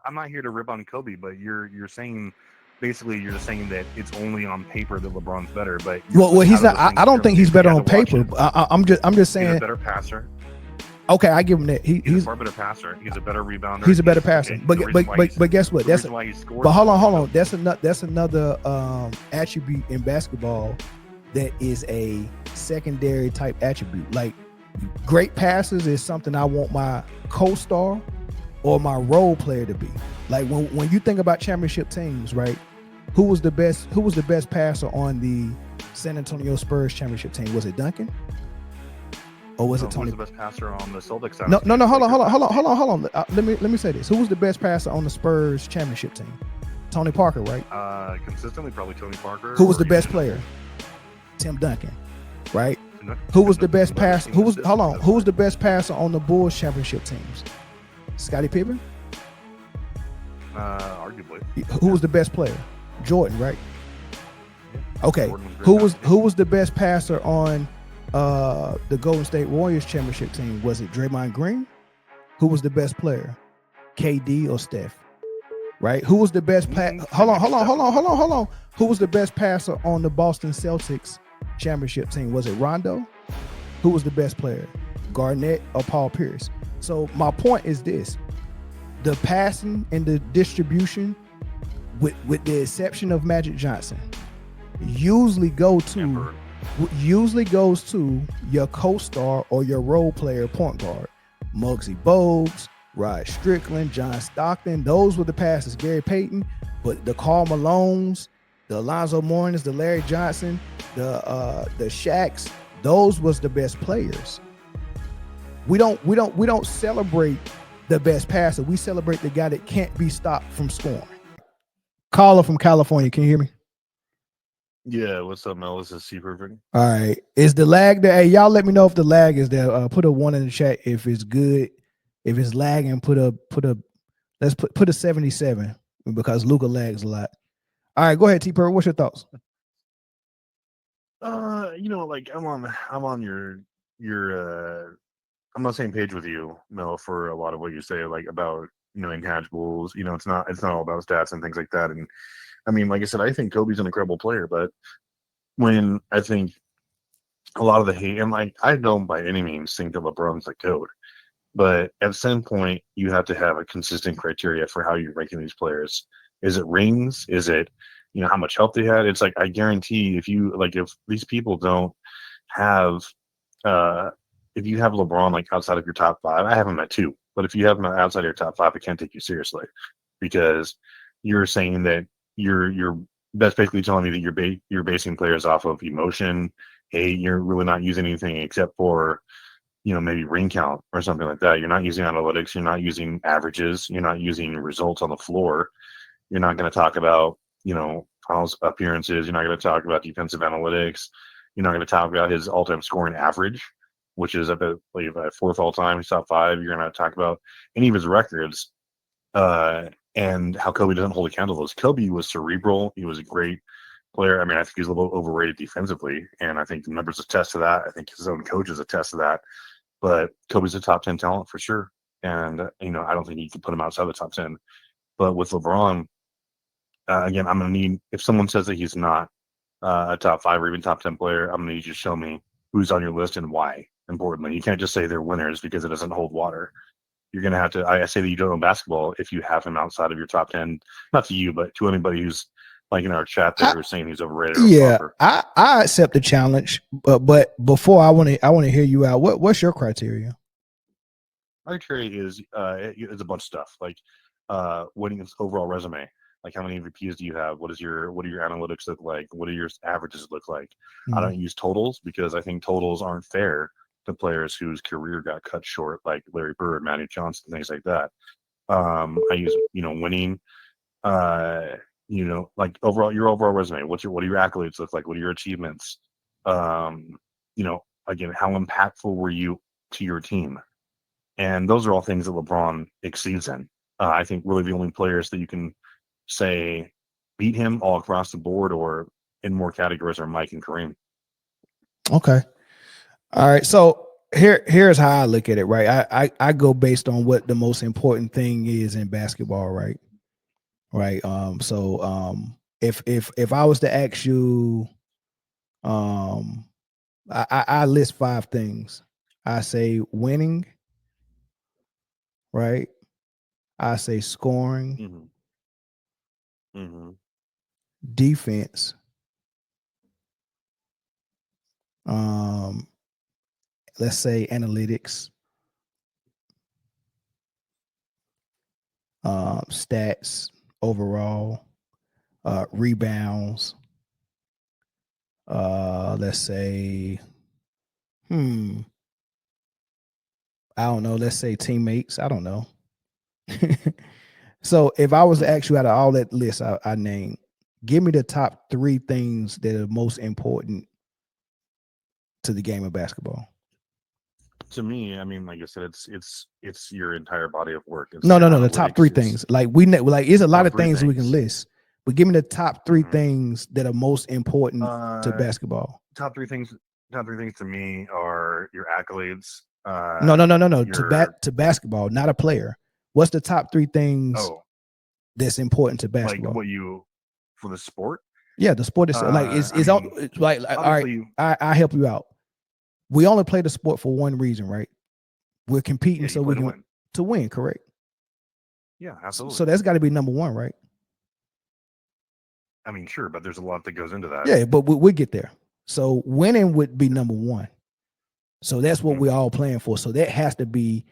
I'm not here to rip on Kobe, but you're saying basically you're just saying that it's only on paper that LeBron's better. But Well, how he's do not. those things I don't think he's correlate? better You on had to watch paper. it. I'm just He's a saying. better passer. Okay, I give him that. He's a far better passer. He's a better rebounder. He's a better passer. Okay, But guess what? the reason why he scored. But hold on. That's another attribute in basketball that is a secondary type attribute. Like great passes is something I want my co-star or my role player to be. Like when you think about championship teams, right? Who was the best passer on the San Antonio Spurs championship team? Was it Duncan? Or was it Tony? Who was the best passer on the Celtics side? No. Hold on. Let me say this. Who was the best passer on the Spurs championship team? Tony Parker, right? Consistently, probably Tony Parker. Who was the best player? Tim Duncan, right? Who was the best passer? Who was the best passer on the Bulls championship teams? Scottie Pippen. Arguably. Who was the best player? Jordan, right? Okay. Who was the best passer on the Golden State Warriors championship team? Was it Draymond Green? Who was the best player? KD or Steph? Right? Who was the best hold on. Who was the best passer on the Boston Celtics championship team? Was it Rondo? Who was the best player? Garnett or Paul Pierce? So my point is this: the passing and the distribution, with the exception of Magic Johnson, usually goes to your co-star or your role player point guard. Muggsy Bogues, Rod Strickland, John Stockton, those were the passes. Gary Payton, but the Karl Malones, the Alonzo Mournings, the Larry Johnson, the Shaqs, those was the best players. We don't celebrate the best passer. We celebrate the guy that can't be stopped from scoring. Caller from California, can you hear me? Yeah, what's up, Mel? This is C Perfect. All right. Is the lag there? Hey, y'all let me know if the lag is there. Put a 1 in the chat if it's good. If it's lagging, put a 77 because Luca lags a lot. All right, go ahead, T Per. What's your thoughts? Like I'm on I'm on the same page with you, Mel, for a lot of what you say, like about intangibles. It's not all about stats and things like that. And I mean, like I said, I think Kobe's an incredible player, but when I think a lot of the hate, and like I don't by any means think that LeBron's the GOAT, but at some point you have to have a consistent criteria for how you're ranking these players. Is it rings? Is it how much help they had? It's like I guarantee if these people don't have if you have LeBron like outside of your top five, I have him at 2, but if you have him outside of your top 5, I can't take you seriously because you're saying that that's basically telling me that you're basing players off of emotion. Hey, you're really not using anything except for maybe ring count or something like that. You're not using analytics. You're not using averages. You're not using results on the floor. You're not going to talk about Kyle's appearances. You're not going to talk about defensive analytics. You're not going to talk about his all-time scoring average, which is at 4th all-time. He's top 5. You're going to talk about any of his records. And how Kobe doesn't hold a candle to those. Kobe was cerebral. He was a great player. I mean, I think he's a little overrated defensively, and I think the numbers attest to that. I think his own coaches attest to that. But Kobe's a top 10 talent for sure, and I don't think you can put him outside the top 10. But with LeBron, again, I'm gonna need if someone says that he's not a top 5 or even top 10 player, I'm gonna need you to show me who's on your list and why. Importantly, you can't just say they're winners because it doesn't hold water. You're going to have to, I say that you don't know basketball if you have him outside of your top 10, not to you, but to anybody who's like in our chat there who's saying he's overrated. Yeah, I accept the challenge, but before I want to hear you out. What's your criteria? My criteria is it's a bunch of stuff like winning his overall resume. Like how many MVPs do you have? What are your analytics look like? What do your averages look like? I don't use totals because I think totals aren't fair to players whose career got cut short, like Larry Bird, Magic Johnson, things like that. I use winning. Like your overall resume. What do your accolades look like? What are your achievements? Again, how impactful were you to your team? And those are all things that LeBron exceeds in. I think really the only players that you can say beat him all across the board or in more categories are Mike and Kareem. Okay. All right. So here's how I look at it, right? I go based on what the most important thing is in basketball, right? Right. If I was to ask you, um, I list 5 things. I say winning, right? I say scoring, Mm-hmm. Mm-hmm. defense, um, let's say analytics, stats overall, rebounds, let's say, I don't know, let's say teammates. I don't know. So if I was to Mm-hmm. ask you out of all that list I named, give me the top 3 things that are most important to the game of basketball. To me, I mean, like I said, it's your entire body of work. It's No, your no, no. The top three analytics. It's things. Like like it's a lot top of three things we can things. list, but give me the top three Mm-hmm. things that are most important to Uh, basketball. top three things. Top three things to me are your accolades. No, no, no, no, no. Your To basketball, not a player. What's the top 3 things oh, that's important to like basketball? what you for the sport. Yeah, the sport is like I it's all mean, all right. obviously, I help you out. We only play the sport for one reason, right? We're competing yeah, so you play we to can win. to win, correct? Yeah, So absolutely. that's got to be number one, right? I mean, sure, but there's a lot that goes into that. Yeah, but we get there. So winning would be number one. So that's what we're Mm-hmm. all playing for. So that has to be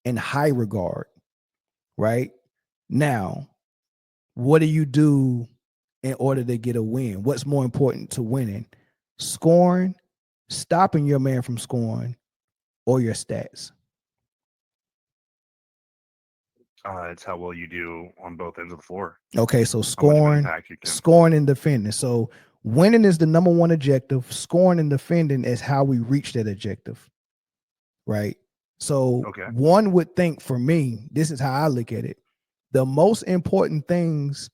in high regard, right? Now, what do you do in order to get a win? What's more important to winning? Scoring, stopping your man from scoring, or your stats? It's how well you do on both ends of the floor. Okay, so How much of an impact you can. scoring and defending. So winning is the number one objective. Scoring and defending is how we reach that objective, right? So Okay. one would think for me, this is how I look at it. The most important things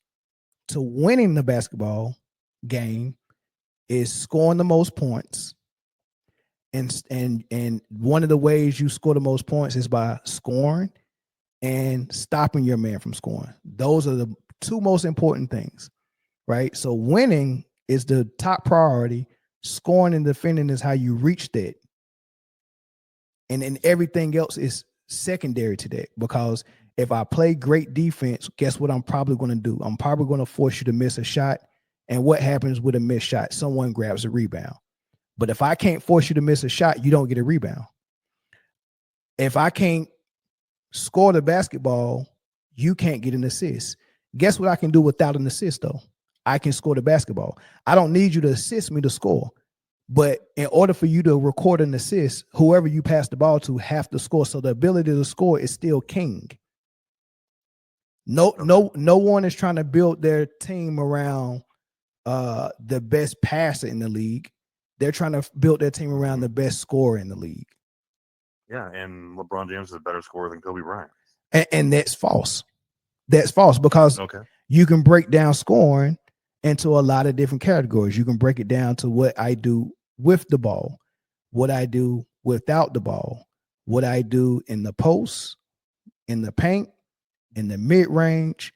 to winning the basketball game is scoring the most points. And one of the ways you score the most points is by scoring and stopping your man from scoring. Those are the 2 most important things, right? So winning is the top priority. Scoring and defending is how you reach that. And then everything else is secondary to that, because if I play great defense, guess what I'm probably going to do? I'm probably going to force you to miss a shot. And what happens with a missed shot? Someone grabs a rebound. But if I can't force you to miss a shot, you don't get a rebound. If I can't score the basketball, you can't get an assist. Guess what I can do without an assist, though? I can score the basketball. I don't need you to assist me to score. But in order for you to record an assist, whoever you pass the ball to have to score. So the ability to score is still king. Okay. No one is trying to build their team around the best passer in the league. They're trying to build their team around Mm-hmm. the best scorer in the league. Yeah, and LeBron James is a better scorer than Kobe Bryant. And that's false. That's false, because Okay. you can break down scoring into a lot of different categories. You can break it down to what I do with the ball, what I do without the ball, what I do in the post, in the paint, in the mid range,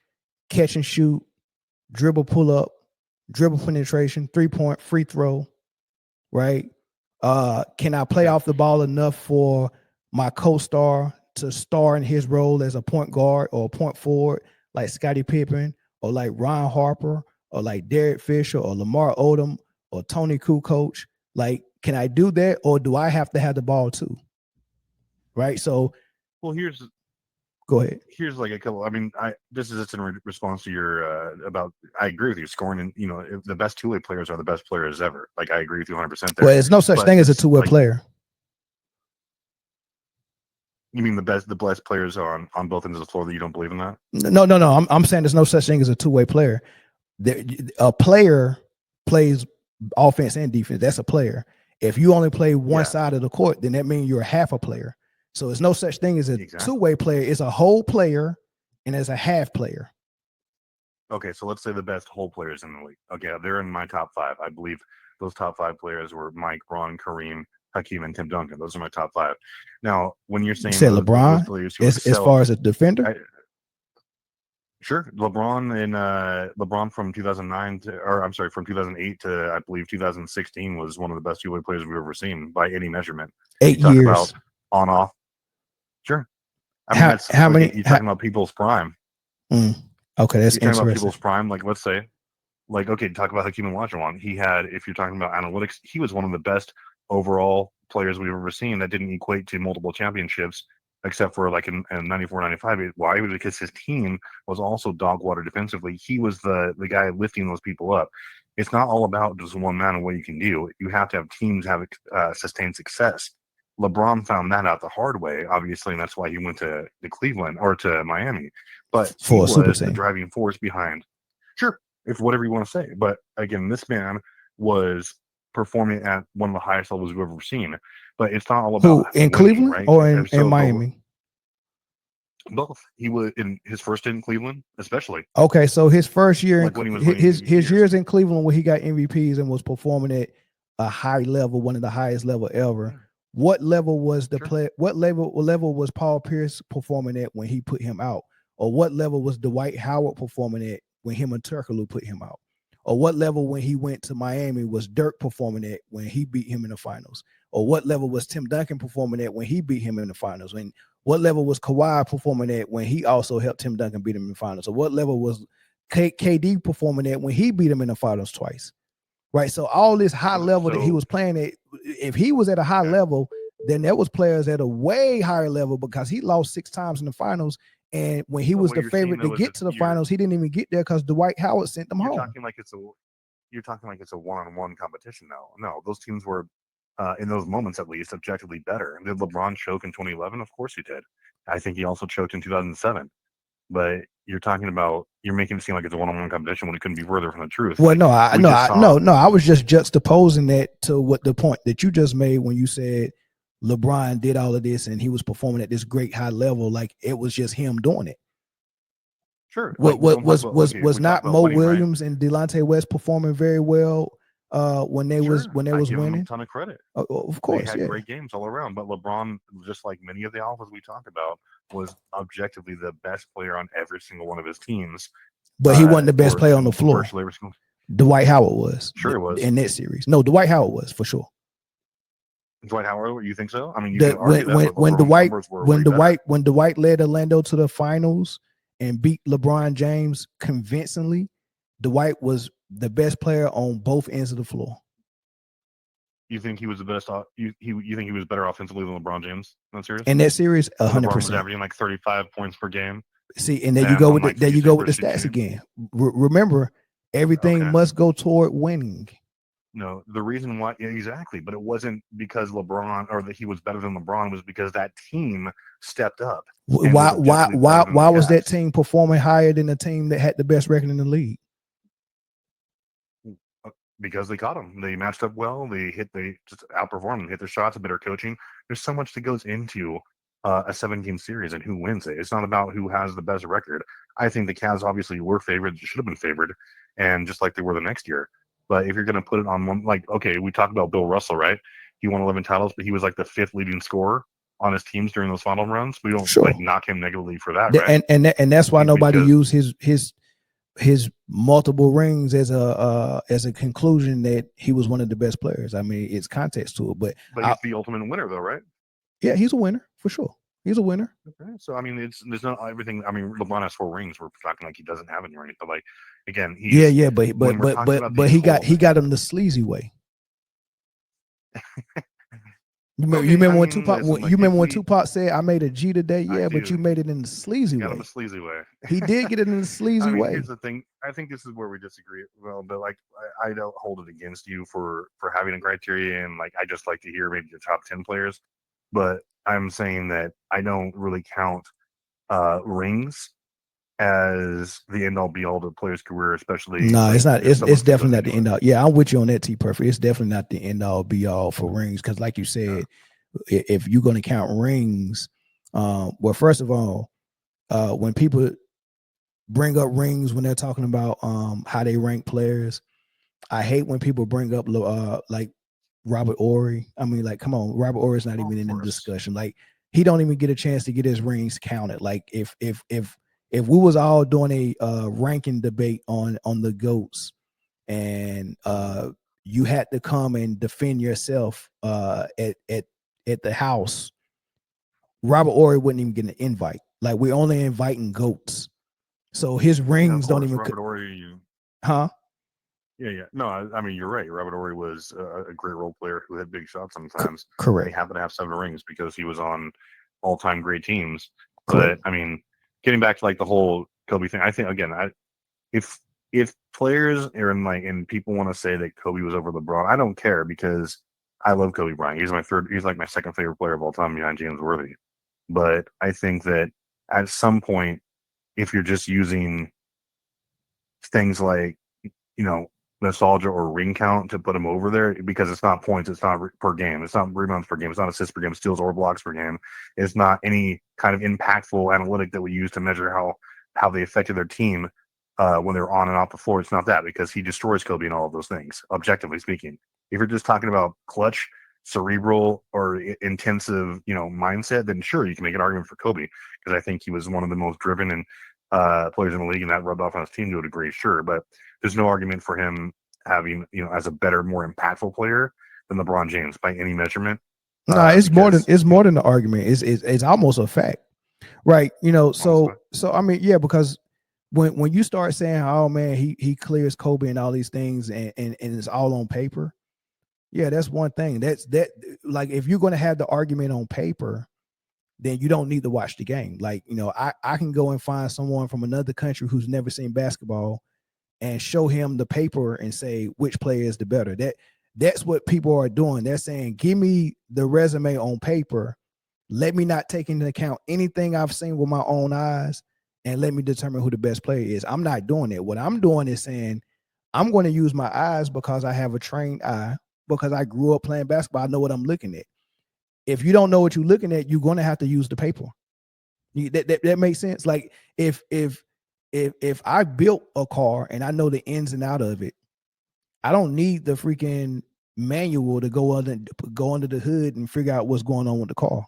catch and shoot, dribble pull up, dribble penetration, 3-point free throw, right? Can I play Okay. off the ball enough for my co-star to star in his role as a point guard or a point forward, like Scottie Pippen or like Ron Harper or like Derek Fisher or Lamar Odom or Tony Kukoc? Like, can I do that, or do I have to have the ball too? Right. So Well, go ahead. here's like a couple. I mean, I this is just in response to your about. I agree with you. Scoring and if the best two-way players are the best players ever. Like I agree with you 100% there. Well, there's no such But thing as a it's two-way like player. you mean the best players on both ends of the floor that you don't believe in that? No, no, no. I'm saying there's no such thing as a two-way player. A player plays offense and defense. That's a player. If you only play one Yeah, side of the court, then that means you're half a player. So it's no such thing as a exactly. two-way player. It's a whole player and as a half player. Okay, so let's say the best whole players in the league. Okay, they're in my top five. I believe those top five players were Mike, Ron, Kareem, Hakeem, and Tim Duncan. Those are my top 5. Now, when you're You saying said those LeBron players who as excel, far as a defender. Sure, LeBron from 2009 to, or I'm sorry, from 2008 to I believe 2016 was one of the best two-way players we've ever seen by any measurement. 8 You talk years. about on off. Sure, I mean that's how like many? you're talking about people's prime. Okay, that's You're talking about interesting. people's prime. Like let's say, like okay, talk about Hakeem Olajuwon. He had, if you're talking about analytics, he was one of the best overall players we've ever seen. That didn't equate to multiple championships, except for like in 94, 95. Why? Because his team was also dog water defensively. He was the guy lifting those people up. It's not all about just one man and what you can do. You have to have teams have sustained success. LeBron found that out the hard way, obviously, and that's why he went to Cleveland or to Miami. But he For a super was the team. driving force behind. Sure, if whatever you want to say. But again, this man was performing at one of the highest levels we've ever seen. But it's not all Who, about in winning, Cleveland right? or And in Miami? Both. He was in his first in Cleveland, especially. Okay, so his first year, Like when he was his winning years in Cleveland, where he got MVPs and was performing at a high level, one of the highest level ever. What level was the play? What level was Paul Pierce performing at when he put him out? Or what level was Dwight Howard performing at when him and Turkoglu put him out? Or what level when he went to Miami was Dirk performing at when he beat him in the finals? Or what level was Tim Duncan performing at when he beat him in the finals? And what level was Kawhi performing at when he also helped Tim Duncan beat him in the finals? Or what level was KD performing at when he beat him in the finals twice? Right. So all this high level that he was playing at, if he was at a high level, then there was players at a way higher level because he lost 6 times in the finals. And when he was the favorite to get to the finals, he didn't even get there because Dwight Howard sent them home. You're talking like it's a one-on-one competition now. No, those teams were in those moments at least objectively better. Did LeBron choke in 2011? Of course he did. I think he also choked in 2007. But you're making it seem like it's a one-on-one competition when it couldn't be further from the truth. Well, no, I was just juxtaposing that to what the point that you just made when you said LeBron did all of this and he was performing at this great high level, like it was just him doing it. Sure. What was not Mo Williams and Delonte West performing very well when they was winning? A ton of credit. Of course, they had great games all around. But LeBron, just like many of the alphas we talked about, was objectively the best player on every single one of his teams. But he wasn't the best player on the floor. Dwight Howard was. Sure, it was in that series. No, Dwight Howard was for sure. Dwight Howard, you think so? I mean, when Dwight led Orlando to the finals and beat LeBron James convincingly, Dwight was the best player on both ends of the floor. You think he was the best? You think he was better offensively than LeBron James in that series? In that series, 100%. LeBron was averaging like 35 points per game. See, and there you go with the stats again. Remember, everything must go toward winning. No, the reason why exactly, but it wasn't because LeBron or that he was better than LeBron, was because that team stepped up. Why was that team performing higher than the team that had the best record in the league? Because they caught them. They matched up well. They just outperformed them, hit their shots, better coaching. There's so much that goes into a 7-game series and who wins it. It's not about who has the best record. I think the Cavs obviously were favored, should have been favored, and just like they were the next year. But if you're going to put it on one, like, okay, we talked about Bill Russell, right? He won 11 titles, but he was like the 5th leading scorer on his teams during those final runs. We don't like knock him negatively for that, right? And that's why nobody used his multiple rings as a conclusion that he was one of the best players. I mean, it's context to it, but he's the ultimate winner, though, right? Yeah, he's a winner for sure. He's a winner. Okay, so I mean, there's not everything. I mean, LeBron has 4 rings. We're talking like he doesn't have any rings, but like again, but he got him the sleazy way. You remember when Tupac said, "I made a G today"? Yeah, but you made it in the sleazy way. Got him the sleazy way. He did get it in the sleazy way. Here's the thing. I think this is where we disagree. Well, but like, I don't hold it against you for having a criteria, and like, I just like to hear maybe your top 10 players. But I'm saying that I don't really count rings as the end all be all to a player's career, especially. No, it's not. It's definitely not the end all. Yeah, I'm with you on that, T. Perfect. It's definitely not the end all be all for rings, because, like you said, if you're going to count rings, well, first of all, when people bring up rings when they're talking about how they rank players, I hate when people bring up like Robert Ory. I mean, like, come on, Robert Ory's not even in the discussion. Like, he don't even get a chance to get his rings counted. Like, if we was all doing a ranking debate on the GOATs, and you had to come and defend yourself at the house, Robert Ory wouldn't even get an invite. Like, we're only inviting GOATs, so his rings don't even. Robert Ory, huh? Yeah. No, I mean, you're right. Robert Ory was a great role player who had big shots sometimes. Correct. He happened to have 7 rings because he was on all-time great teams. Correct. But I mean, getting back to like the whole Kobe thing, I think again, if players are in like and people want to say that Kobe was over LeBron, I don't care because I love Kobe Bryant. He's like my second favorite player of all time behind James Worthy. But I think that at some point, if you're just using things like, you know, nostalgia or ring count to put him over there, because it's not points, it's not per game, it's not rebounds per game, it's not assists per game, steals or blocks per game, it's not any kind of impactful analytic that we use to measure how they affected their team when they're on and off the floor. It's not that, because he destroys Kobe and all of those things, objectively speaking. If you're just talking about clutch, cerebral, or intensive, mindset, then sure, you can make an argument for Kobe, because I think he was one of the most driven and players in the league, and that rubbed off on his team to a degree, sure. But there's no argument for him having, as a better, more impactful player than LeBron James by any measurement. No, it's more than the argument. It's almost a fact, right? So I mean, yeah, because when you start saying, oh man, he clears Kobe and all these things, and it's all on paper, yeah, that's one thing. That like, if you're going to have the argument on paper, then you don't need to watch the game. Like, I can go and find someone from another country who's never seen basketball and show him the paper and say which player is the better. That's what people are doing. They're saying, give me the resume on paper. Let me not take into account anything I've seen with my own eyes, and let me determine who the best player is. I'm not doing it. What I'm doing is saying, I'm going to use my eyes because I have a trained eye, because I grew up playing basketball. I know what I'm looking at. If you don't know what you're looking at, you're going to have to use the paper. That makes sense. Like, if I built a car and I know the ins and out of it, I don't need the freaking manual to go under the hood and figure out what's going on with the car.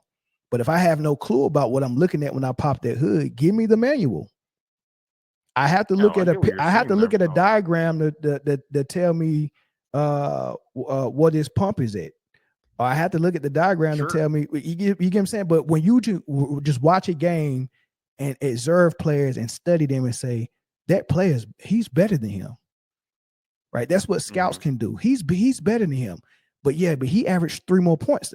But if I have no clue about what I'm looking at when I pop that hood, give me the manual. I have to look at a diagram to tell me what this pump is at. Or I have to look at the diagram to tell me. You get what I'm saying? But when you just watch a game and observe players and study them and say, that he's better than him, right? That's what scouts can do. He's better than him. But he averaged 3 more points.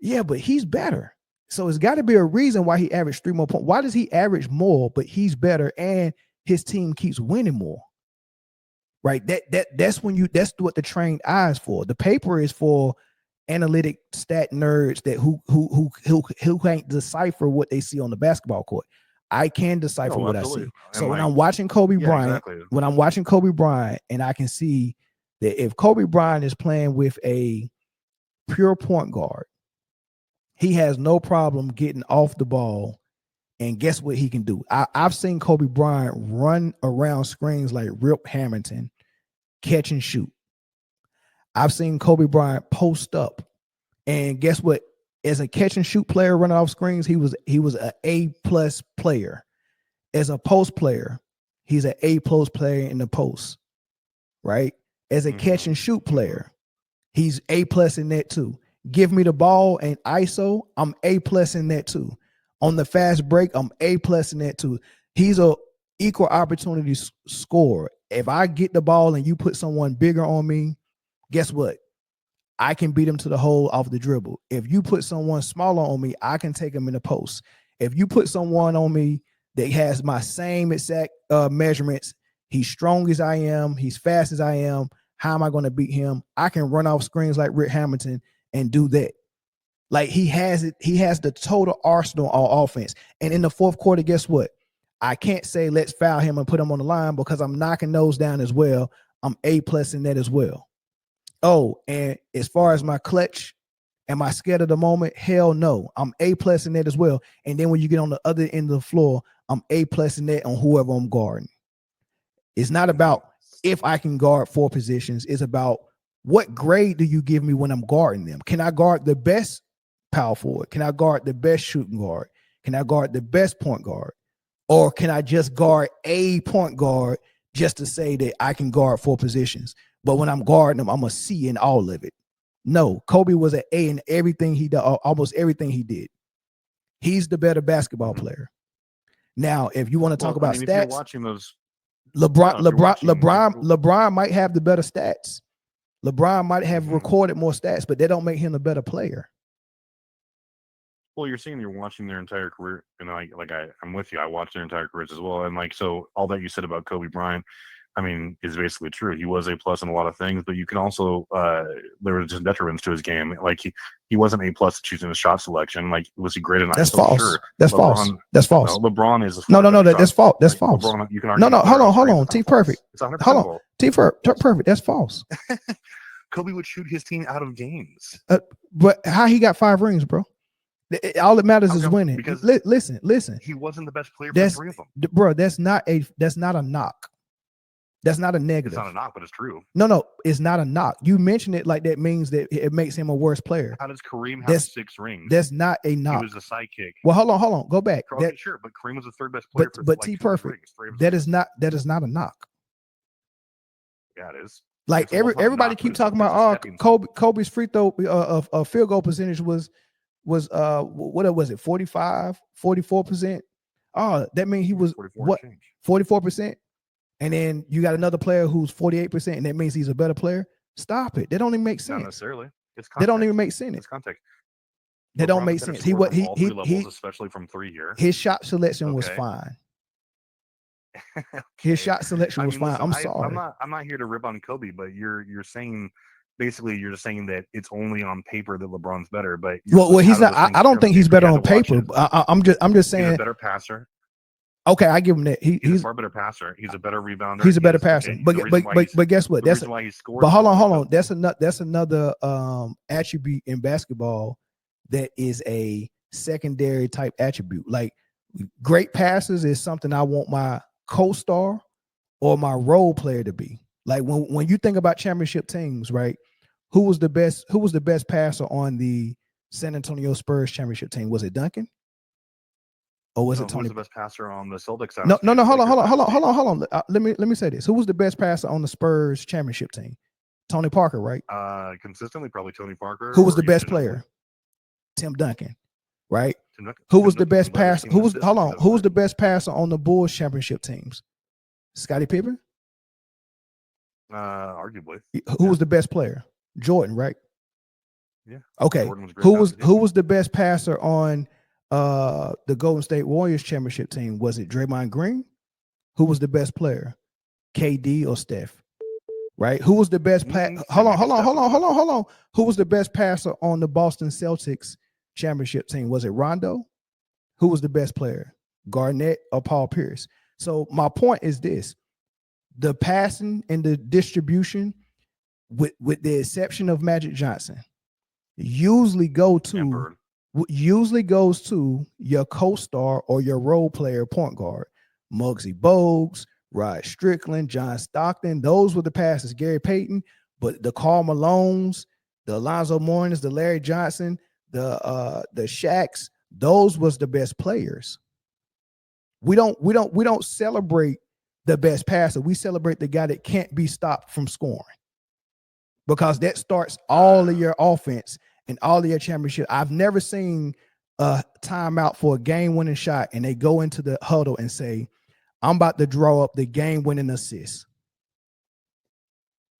Yeah, but he's better. So it's got to be a reason why he averaged 3 more points. Why does he average more, but he's better and his team keeps winning more? Right? That's what the trained eye is for. The paper is for analytic stat nerds that who can't decipher what they see on the basketball court. I can decipher what I see. So when I'm watching Kobe Bryant, and I can see that if Kobe Bryant is playing with a pure point guard, he has no problem getting off the ball. And guess what he can do? I've seen Kobe Bryant run around screens like Rip Hamilton, catch and shoot. I've seen Kobe Bryant post up, and guess what? As a catch and shoot player running off screens, he was an A+ player. As a post player, he's an A+ player in the post, right? As a catch and shoot player, he's A+ in that too. Give me the ball and ISO, I'm A+ in that too. On the fast break, I'm A+ in that too. He's a equal opportunity scorer. If I get the ball and you put someone bigger on me, guess what? I can beat him to the hole off the dribble. If you put someone smaller on me, I can take him in the post. If you put someone on me that has my same exact measurements, he's strong as I am, he's fast as I am, how am I going to beat him? I can run off screens like Rick Hamilton and do that. Like, he has it. He has the total arsenal on offense. And in the fourth quarter, guess what? I can't say let's foul him and put him on the line, because I'm knocking those down as well. I'm A+ in that as well. Oh, and as far as my clutch, am I scared of the moment? Hell no. I'm A+ in that as well. And then when you get on the other end of the floor, I'm A+ in that on whoever I'm guarding. It's not about if I can guard 4 positions. It's about What grade do you give me when I'm guarding them? Can I guard the best power forward? Can I guard the best shooting guard? Can I guard the best point guard? Or can I just guard a point guard just to say that I can guard 4 positions? But when I'm guarding them, I'm a C in all of it. No, Kobe was an A in everything he did, almost everything he did. He's the better basketball player. Now, if you want to talk about stats, if you're watching those, LeBron might have the better stats. LeBron might have recorded more stats, but they don't make him a better player. Well, you're saying you're watching their entire career, and I'm with you. I watched their entire careers as well, and so all that you said about Kobe Bryant, I mean, is basically true. He was A+ in a lot of things, but you can also there was just detriments to his game. Like he wasn't A+ choosing his shot selection. Like, was he great at? That's false. Sure. That's LeBron, false. That's false. No, LeBron is no. That's false. That's false. LeBron, you can argue no. Hold on. T perfect. It's 100% hold on. T perfect. That's false. Kobe would shoot his team out of games. But how he got 5 rings, bro? All that matters is winning. Because listen. He wasn't the best player for 3 of them, bro. That's not a knock. That's not a negative. It's not a knock, but it's true. No, it's not a knock. You mention it like that means that it makes him a worse player. How does Kareem have 6 rings? That's not a knock. He was a sidekick. Well, hold on. Go back. Sure, but Kareem was the 3rd best player. But T perfect. That is not a knock. Yeah, it is. Like everybody keep talking about Kobe's free throw field goal percentage was what was it 44%? Oh, that means he was 44%. And then you got another player who's 48%, and that means he's a better player. Stop it. That don't even make sense. Not necessarily. It's context. They don't even make sense. It's context. They don't make sense. He especially from 3 here. His shot selection was fine. Okay. His shot selection was fine. I'm sorry. I'm not here to rip on Kobe, but you're saying basically you're just saying that it's only on paper that LeBron's better. But he's not. I don't think he's better on paper. I'm just saying he's a better passer. Okay, I give him that. He's a far better passer. He's a better rebounder. He's a better passer. But guess what? That's why he scored. But hold on. That's another attribute in basketball that is a secondary type attribute. Like, great passes is something I want my co-star or my role player to be. Like, when you think about championship teams, right? Who was the best passer on the San Antonio Spurs championship team? Was it Duncan? Or was it Tony? Who was the best passer on the Celtics side? No. Hold on. Let me say this. Who was the best passer on the Spurs championship team? Tony Parker, right? Consistently, probably Tony Parker. Who was the best player? Tim Duncan, right? Who was the best passer? Who was the best passer on the Bulls championship teams? Scottie Pippen? Arguably. Who was the best player? Jordan, right? Yeah. Okay. Who was the best passer on the Golden State Warriors championship team? Was it Draymond Green? Who was the best player? KD or Steph? Right? Who was the best hold on. Who was the best passer on the Boston Celtics championship team? Was it Rondo? Who was the best player? Garnett or Paul Pierce? So my point is this: the passing and the distribution, with the exception of Magic Johnson, usually goes to your co-star or your role player point guard. Muggsy Bogues, Rod Strickland, John Stockton, those were the passes. Gary Payton, but the Karl Malones, the Alonzo Mournings, the Larry Johnson, the Shaqs, those was the best players. We don't celebrate the best passer. We celebrate the guy that can't be stopped from scoring, because that starts all of your offense and all of your championship. I've never seen a timeout for a game-winning shot and they go into the huddle and say, I'm about to draw up the game-winning assist.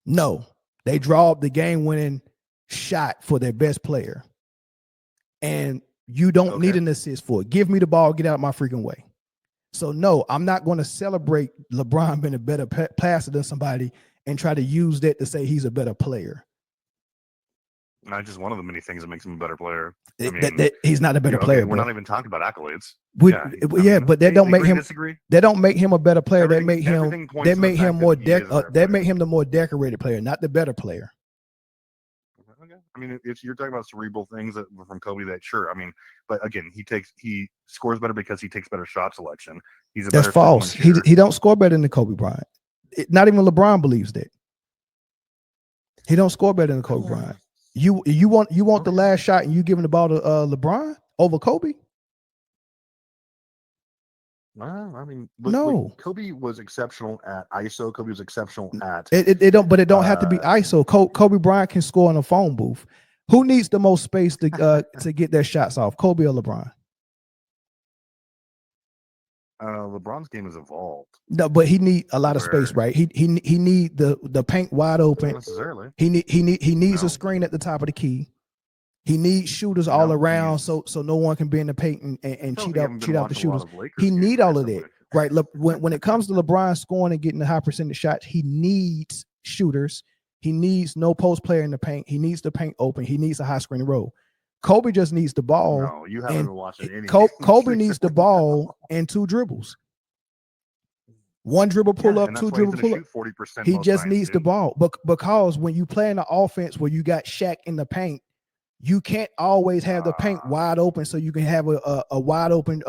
No, they draw up the game-winning shot for their best player. And you don't need an assist for it. Give me the ball, get out of my freaking way. So no, I'm not going to celebrate LeBron being a better passer than somebody and try to use that to say he's a better player. Not just one of the many things that makes him a better player. He's not a better player. We're not even talking about accolades. But that don't make him. Disagree. That don't make him a better player. That make him more. That make him the more decorated player, not the better player. Okay. I mean, if you're talking about cerebral things from Kobe, that sure. I mean, but again, he scores better because he takes better shot selection. That's false. He don't score better than Kobe Bryant. Not even LeBron believes that. He don't score better than Kobe Bryant. You want the last shot and you giving the ball to LeBron over Kobe? I mean, no. Kobe was exceptional at ISO. Kobe was exceptional at it don't have to be ISO. Kobe Bryant can score in a phone booth. Who needs the most space to get their shots off, Kobe or LeBron? LeBron's game has evolved. No, but he need a lot of space, right? He need the paint wide open. Not necessarily. He needs a screen at the top of the key. He needs shooters all around, so no one can be in the paint and cheat out the shooters. He need all of that, right? When it comes to LeBron scoring and getting the high percentage shots, he needs shooters. He needs no post player in the paint. He needs the paint open. He needs a high screen roll. Kobe just needs the ball. No, you haven't been watching any. Kobe needs the ball and 2 dribbles. 1 dribble pull up, 2 dribble pull up. 40% he just needs the ball. But because when you play in an offense where you got Shaq in the paint, you can't always have the paint wide open so you can have a wide open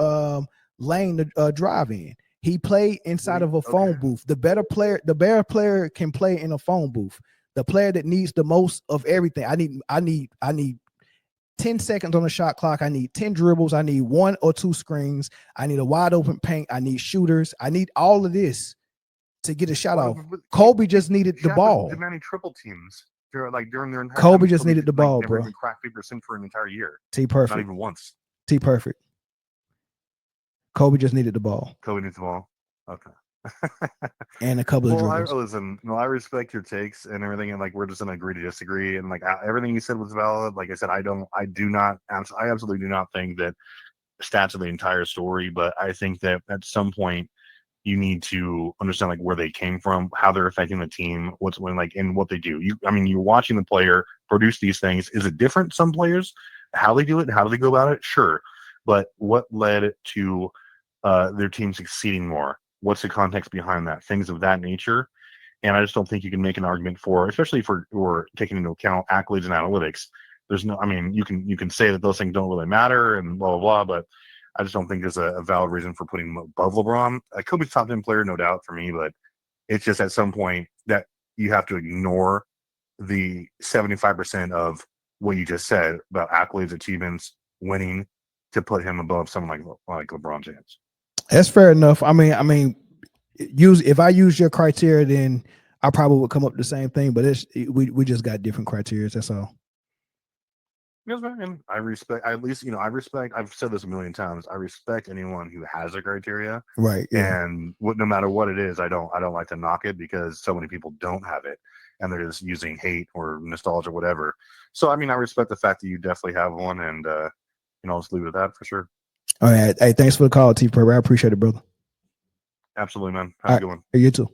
lane to drive in. He played inside of a phone booth. The better player can play in a phone booth. The player that needs the most of everything. I need 10 seconds on the shot clock. I need 10 dribbles. I need 1 or 2 screens. I need a wide open paint. I need shooters. I need all of this to get a shot off. Kobe just needed the ball. Demanding triple teams. During their entire Kobe just needed the ball, bro. Never cracked 50% for an entire year. T perfect. Not even once. T perfect. Kobe just needed the ball. Kobe needs the ball. Okay. And a couple of dribbles. Listen, I respect your takes and everything, and we're just gonna agree to disagree. And everything you said was valid. Like I said, I absolutely do not think that stats are the entire story, but I think that at some point you need to understand where they came from, how they're affecting the team, and what they do. You're watching the player produce these things. Is it different? Some players, how they do it, how do they go about it? Sure. But what led to their team succeeding more? What's the context behind that? Things of that nature. And I just don't think you can make an argument for, especially for or taking into account accolades and analytics. There's no, you can say that those things don't really matter and blah, blah, blah, but I just don't think there's a valid reason for putting him above LeBron. Kobe's top 10 player, no doubt for me, but it's just at some point that you have to ignore the 75% of what you just said about accolades, achievements, winning, to put him above someone like LeBron James. That's fair enough. If I use your criteria, then I probably would come up with the same thing, but we just got different criteria. That's all. Yes, man. And I respect, I've said this a million times. I respect anyone who has a criteria. Right. Yeah. And no matter what it is, I don't like to knock it because so many people don't have it and they're just using hate or nostalgia or whatever. So, I respect the fact that you definitely have one, and, I'll just leave it at that for sure. All right. Hey, thanks for the call, T. Purple. I appreciate it, brother. Absolutely, man. Have a good one. You too.